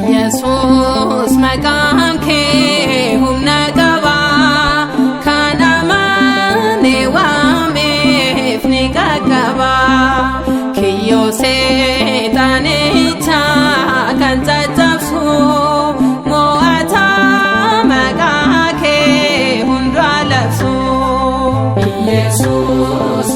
Jesus maqaan kee humna qaba kan amaane waameef ni qaqqaba kiyyoo seexanicha kan caccabsu mo'ataa maqaa kee hunda dabsu. Yesuus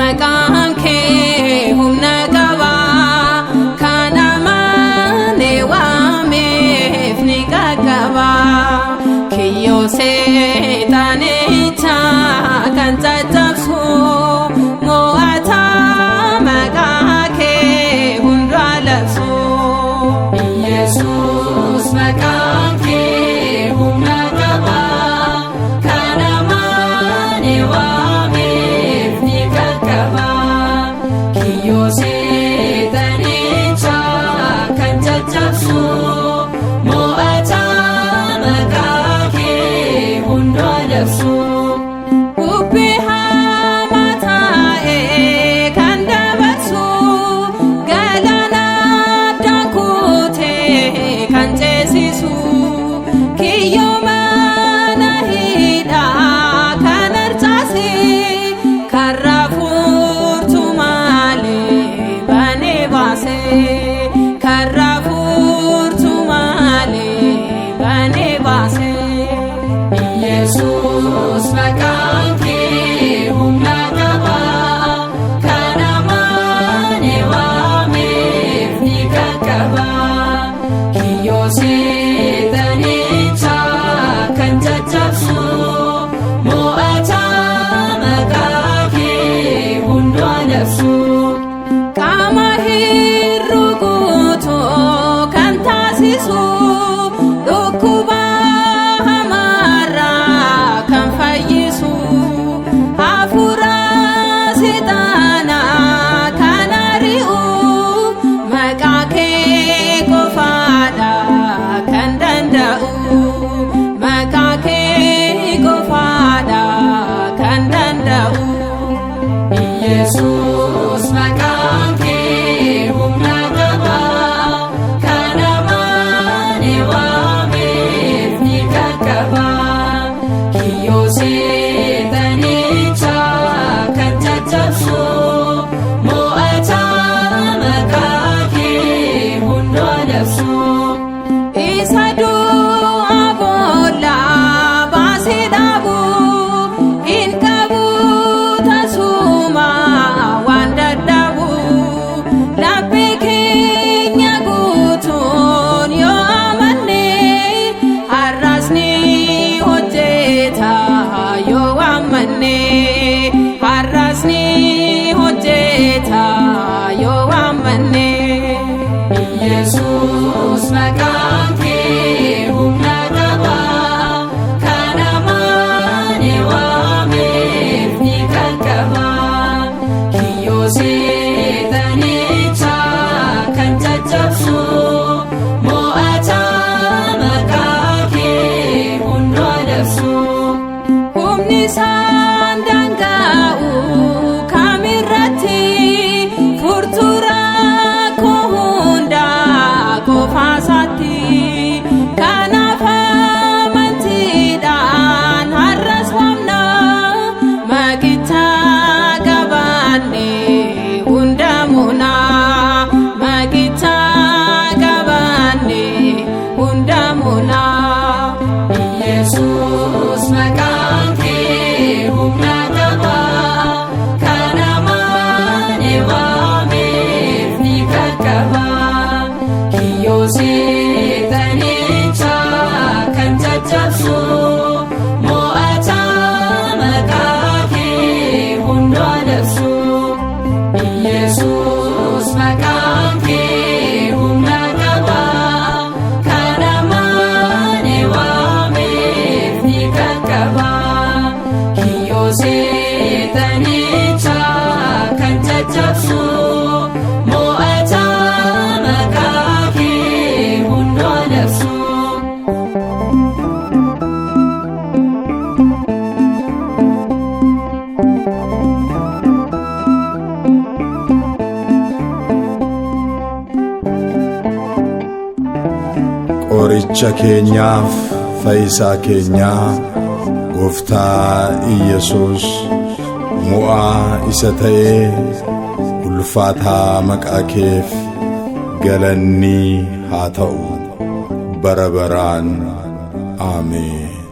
maqaan kee humna qaba kan amaane waameef ni qaqqaba kiyyoo seexanicha kan caccabsu mo'ataa maqaa kee hunda labsu. Yesuus maqaan kee humna qaba kan amaane waameef ni qaqqaba kiyyoo seexanicha kan caccabsu mo'ataa maqaa kee hunda labsu. Bubbee hamaa taa'ee kan dabarsu galaana addaan kuutee kan ceesisu kiyyoo mana hidhaa kan harcaase karraa furtuu malee banee baase karraa furtuu malee banee baase. Yesuus maqaan kee humna qaba kan amaane waameef ni qaqqaba kiyyoo seexanicha kan caccabsu mo'ataa maqaa kee hunda labsu. Qaama hir'uu guutuu kan taasisu dhukkuba hamaarraa kan fayyisu hafuura seexanaa kan ari'u maqaa kee qofaadha kan danda'u maqaa kee qofaadha kan danda'u. Yesuus maqaan kee humna qaba kan amaane waameef ni qaqqaba kiyyoo seexanicha kan caccabsu mo'ataa maqaa kee hunda labsu. Isa du'a boollaa baasee dhaabu hin qabu tasuma waan dadhabu laphee keenya guutuun yoo amanne har'as ni hojjeta yoo amanne har'as ni hojjeta yoo amanne. Yesuus maqaan kee humna qaba kan amaane waameef ni qaqqaba kiyyoo seexanicha kan caccabsu mo'ataa maqaa kee hunda labsu. Humni isaan daanga'u kamirratti furtuu rakkoo hundaa qofaasaatti kanaaf amantiidhaan har'as waamna maqicha qabanne hunda muna maqicha qabanne hunda muna. Yesuus maqaan qaba kiyyoo seexanicha kan caccabsu mo'ataa maqaa kee hundoo labsu. Qoricha keenyaaf fayyisaa keenyaa Gooftaa Iyesuus mo'aa isa ta'ee ulfaataa maqaa keef galanni haa ta'u bara baraan. Ameen.